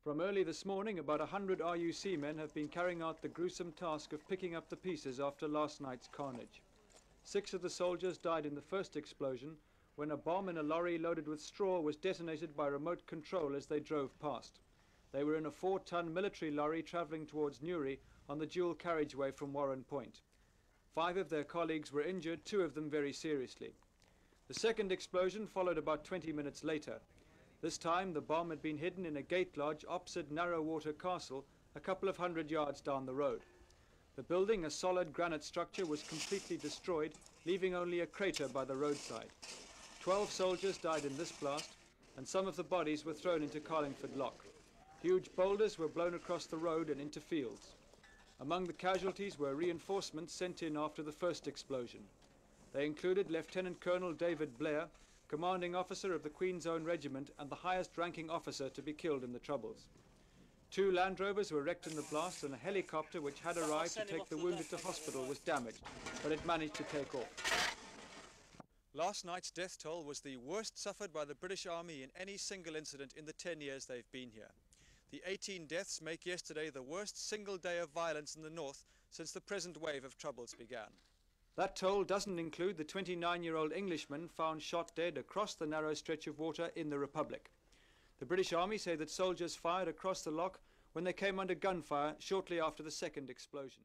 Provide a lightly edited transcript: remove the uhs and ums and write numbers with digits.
From early this morning, about 100 RUC men have been carrying out the gruesome task of picking up the pieces after last night's carnage. 6 of the soldiers died in the first explosion when a bomb in a lorry loaded with straw was detonated by remote control as they drove past. They were in a 4-ton military lorry travelling towards Newry on the dual carriageway from Warrenpoint. 5 of their colleagues were injured, 2 of them very seriously. The second explosion followed about 20 minutes later. This time the bomb had been hidden in a gate lodge opposite Narrowwater Castle, a couple of 100 yards down the road. The building, a solid granite structure, was completely destroyed, leaving only a crater by the roadside. 12 soldiers died in this blast, and some of the bodies were thrown into Carlingford Loch. Huge boulders were blown across the road and into fields. Among the casualties were reinforcements sent in after the first explosion. They included Lieutenant Colonel David Blair, commanding officer of the Queen's Own Regiment and the highest ranking officer to be killed in the Troubles. 2 Land Rovers were wrecked in the blast, and a helicopter which had arrived to take the wounded to hospital was damaged, but it managed to take off. Last night's death toll was the worst suffered by the British Army in any single incident in the 10 years they've been here. The 18 deaths make yesterday the worst single day of violence in the north since the present wave of Troubles began. That toll doesn't include the 29-year-old Englishman found shot dead across the narrow stretch of water in the Republic. The British Army say that soldiers fired across the loch when they came under gunfire shortly after the second explosion.